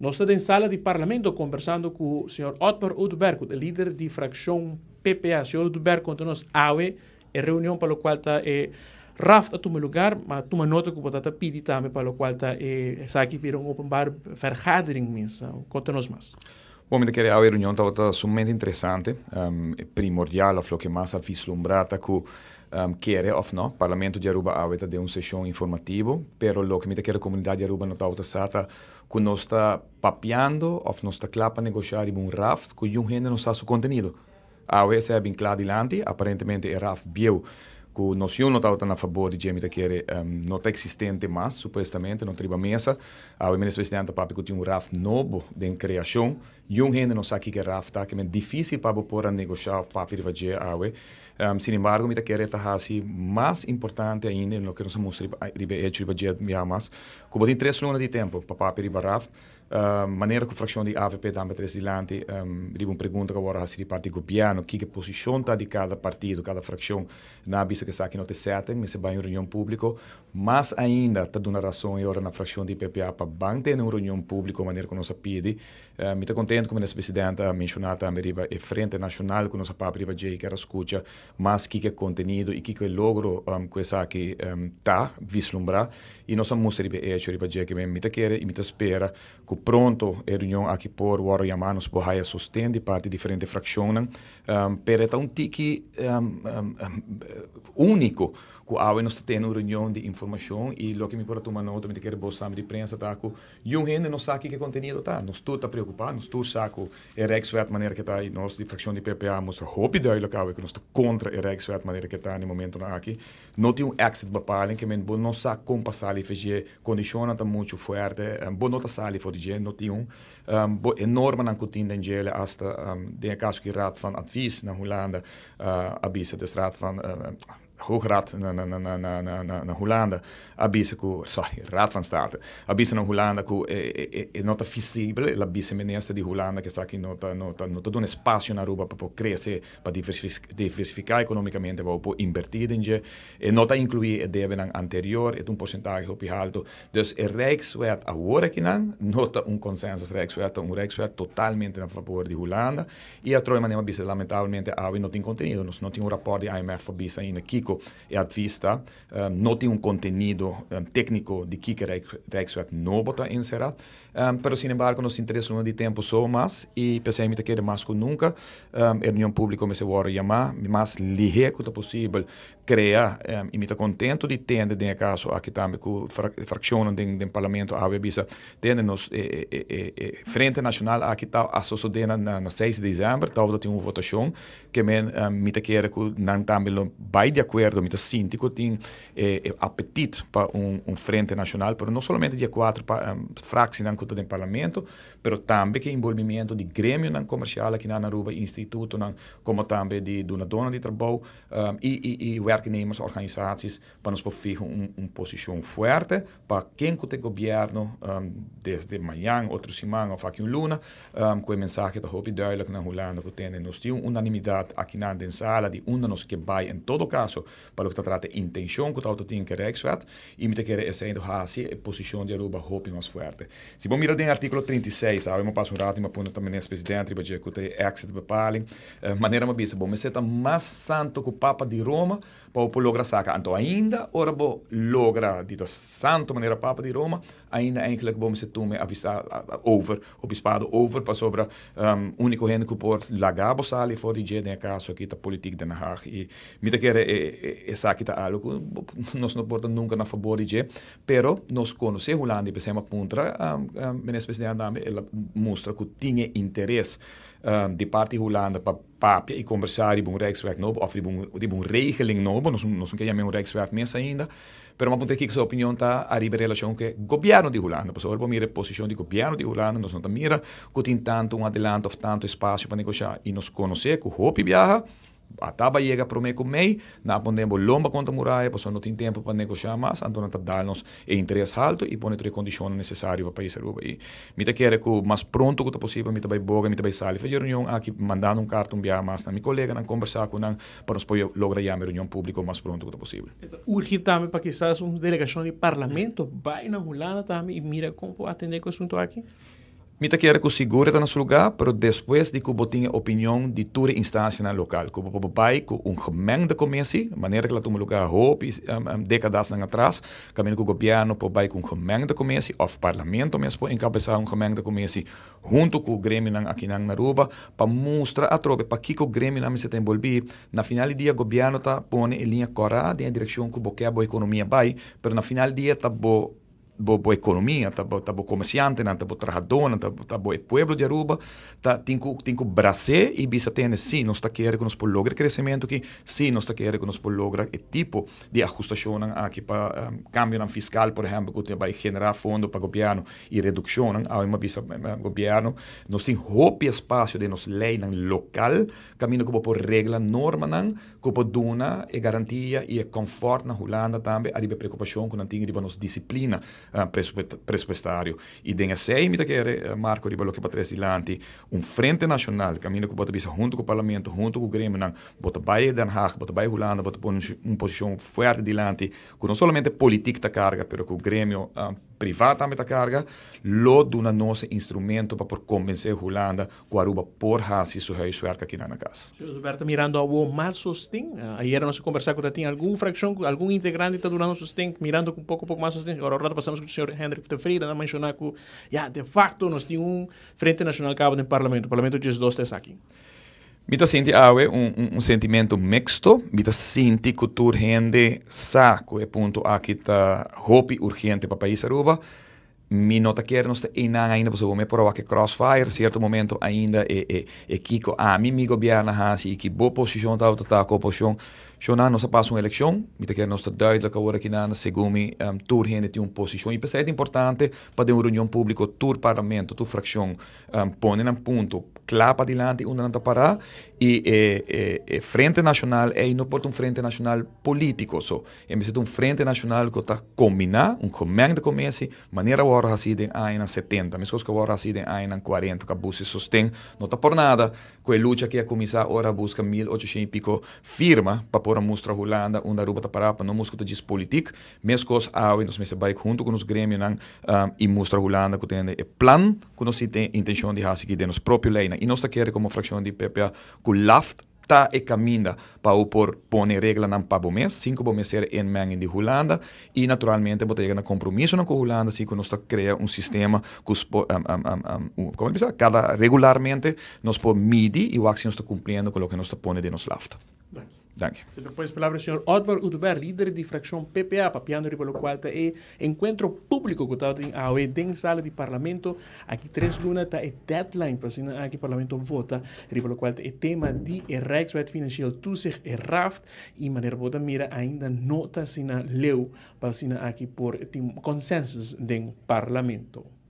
Nós estamos em sala de parlamento conversando com o senhor Otmar Udberg, o líder de fração PPA. O senhor Udberg conta-nos awe a reunião para a qual está Raft a tomar lugar, mas toma nota que o está pedindo também para o qual está aqui para um openbaar vergadering. Conta-nos mais. Bom, me queria a reunião estava sumamente interessante, primordial, of lo que mais a vislumbrata que quer of no, Parlamento de Aruba aveta de uma sessão informativa, pero lo que me quer a comunidade de Aruba não estava sata que nós está papiando, of nós está claro para negociar um raft que um gente não está seu conteúdo. A vez é bem claro adiante, aparentemente é raft bieu que nós não estamos a favor de gente que não está existente mais, supostamente, não triba mesa. A ministro-presidente papi que tem um raft novo de criação, e um gente não sabe que é raft, que é difícil para pôr a negociar papi de fazer a sin embargo, me quer estar assim mais importante ainda no que nós mostra riba hecho riba dia mais, como tem 3 lunas de tempo para papi riba raft. Maneira que a fração de AVP dá para trás dilante, uma pergunta que agora se parte do governo, que posição está de cada partido, cada fração, na vista que está aqui no T7, mas se vai em reunião pública, mas ainda está dando razão agora na fração de PPA para manter uma reunião pública, maneira que nós pedi. Me está contente como a presidente mencionou também riba a frente nacional que nós papi riba dia que era escuta, mas que é conteúdo e que é logro que essa aqui está vislumbrar e nós mostra riba hecho riba dia que me está quer e me está espera que pronto a reunião aqui por o Yamanos Bohaya sostém de parte de diferentes frações, pero é tique único que a nós temos uma reunião de informação e o que me pode tomar nota, me quer bolsar de prensa tá que um gente não sabe que conteúdo tá, nós tudo tá preocupado, nós tudo saco a Rexwet maneira que tá aí nós de fração de PPA mostra hope duidelijk que nós tá contra a Rexwet maneira que tá no momento na aqui, não tem exit bepaling que men bom não sabe como passar ali fazer condições tá muito forte, bom não tá sali for de não tem enorme na cotinha de gele hasta de caso que raad van advies na Hollanda abisa dus raad van Hoograad na Hollanda, abisa que, sorry, Raad van State, abisa na Hollanda que é nota visível, a vice-ministra de Hollanda que está aqui nota um espaço na Aruba para crescer, para diversificar economicamente, para invertir em je, e nota incluir a débito anterior, é porcentagem muito alto, dus a Rijkswet agora que não, nota consenso Rijkswet, Rijkswet totalmente a favor de Hollanda, e a troia maneira bisa lamentavelmente não tem conteúdo, nós não tem rapport de IMF para bisa ainda Kiko e advista, não tem conteúdo técnico de que Rijkswet não bota inserar, pero sin embargo nos interessa de tempo só mais e pensei que quer mais que nunca, a reunião pública me se vai chamar, mais ligeiro que possível criar, e me está contento de ter de caso aqui também com fração do parlamento a bisa ter nos frente nacional aqui está associada na 6 de dezembro, talvez tenha uma votação que me quer que não também vai de acordo, me sinto que tem apetite para frente nacional, pero não somente de 4 frações do parlamento, pero também que envolvimento de grêmio comercial aqui na Aruba, instituto, como também de dona de trabalho e werknemersorganisaties, para nos fijar uma posição forte para quem que o governo, desde amanhã, outra semana, ou aqui luna, com a mensagem da Hope duidelijk na Holanda, que tem nós temos unanimidade aqui na sala, de nos que vai, em todo caso, para o que trata de intenção, que o auto tem que Rijkswet, e me quer essa a posição de Aruba Hope mais forte. Se bom mirar no artigo 36, eu passo rato e me aponto também nesse presidente, para que tem exit bepaling, maneira uma bisa, bom, me seta mais santo que o Papa de Roma, para o logra saca, então ainda, ora bo logra, dita santo maneira Papa de Roma, ainda eigenlijk bom se tome avisar over, o bispado over, para sobre único gente que pode lagabo sali for de gente, caso aqui da política de Na Haag, e me quer essa aqui tá algo, nós não podemos nunca na favor de gente, pero nós conhecemos Holanda e pensamos puntra, ministro-presidente ela mostra que tinha interesse de parte Holanda para papia e conversar de Rijkswet novo, of de regeling novo, nós não queremos Rijkswet mais ainda, pero uma ponte aqui que sua opinião está a relação que o governo de Holanda, por exemplo, mira a posição do governo de Holanda, nós não mira que tem tanto adelanto ou tanto espaço para negociar e nos conhecer que o Hope viaja, a taba chega para mim com mei, na podemos lomba contra a muralha, pois não tem tempo para negociar mais, então está dando-nos interesse alto e põe as condições necessárias para o país Aruba. E me quer que o mais pronto que possível, me vai boga, me vai sair, fazer reunião aqui, mandando cartão via mais na minha colega, na conversar com ela, para nós poder lograr a reunião pública o mais pronto que possível. Urge também para que quizás uma delegação de parlamento vai na Holanda também e mira como atender com o assunto aqui? Mita quer que segura está no seu lugar, mas depois de que você tenha opinião de toda instância na local. Que você vai com gemengde commissie, maneira que ela toma lugar hoop, décadas atrás, caminho que o governo vai com gemengde commissie, ou parlamento mesmo encabeçar gemengde commissie, junto com o Grêmio aqui na Aruba, para mostrar a tropa, para que o Grêmio não se envolver. Na final do dia, o governo está pondo em linha correta, em direção que o a economia vai, mas na final do dia está boa economia, tá bo comerciante, tá bo trabalhador, tá bo pueblo de Aruba, tá tem que Brasil e bisa tem sim, nós tá querendo que nós por lograr crescimento que sim, nós tá querendo que nós por lograr o tipo de ajustação aqui para cambio fiscal, por exemplo, que vai generar fundo para o governo e redução, ao uma bisa governo, nós tem hope espaço de nos lei local, caminho que por regra norma que por dona e garantia e conforto na Holanda também, a preocupação com não tem nos disciplina presupuestário. E denga sei, me quer Marco Ribalo que para trás dilante, frente nacional, caminho que bota bisa junto com o parlamento, junto com o Grêmio, bota vai Den Haag, bota vai Holanda, bota pôr posição forte dilante, com não somente política da carga, pero com o Grêmio privado também da carga, lo do nosso instrumento para convencer Holanda que Aruba por hasi su huis werk aqui na casa. Roberto, mirando ao mais sustém, ayer nós conversamos com tinha alguma fração, algum integrante está durando sustém, mirando com um pouco mais sustém. Agora passamos com o senhor Hendrik de Freire, a mencionar que, de facto, nós temos Frente Nacional Cabo no Parlamento. O Parlamento diz dois está aqui. Mita senti awe sentimento mixto, mita senti que tur gente saco e ponto aqui tá hopi urgente para país Aruba. Mi nota quer nós ainda posso me provar que crossfire certo momento ainda kiko a mi governo hasi que boa posição tá com posição. Shona nós passa uma eleição, me quer nós duidelijk agora aqui na segundo tur gente tem uma posição e pensa é importante para uma reunião pública tur parlamento, tur fração põe um ponto clapa adiante onde não parar e frente nacional é não pode frente nacional político só, é mais frente nacional que está combinar gemengde commissie, maneira agora assim de aina 70, mas coisa que agora assim de aina 40, que busca sustém, não está por nada, que a luta que a comissão agora busca 1800 e pico firma para mostrar Holanda onde Aruba está parada, não mostra diz política, mesmo coisa nós mesmo vai junto com os grêmios e mostra Holanda que tem o plano, que nós tem intenção de fazer aqui de nos próprio lei, e nós queremos como fração de PPA que laft tá e caminha para o por pôr regra não para o mês, 5 meses ser em manhã de Holanda e naturalmente botar um compromisso com Holanda se que nós cria sistema que como dizer, cada regularmente nós por medir e o ação está cumprindo com o que nós está pondo de nos laft. Danke. Depois, palavra do senhor Otmar Udberg, líder de fração PPA, papiando pelo qual é encontro público que está em AOE, em sala de parlamento. Aqui 3 lunas está é deadline para assinar aqui parlamento vota, pelo qual é tema de Rijkswet Financieel Toezicht e RAFT e maneira boa mira ainda não está assinado leu para assinar aqui por consensus do parlamento.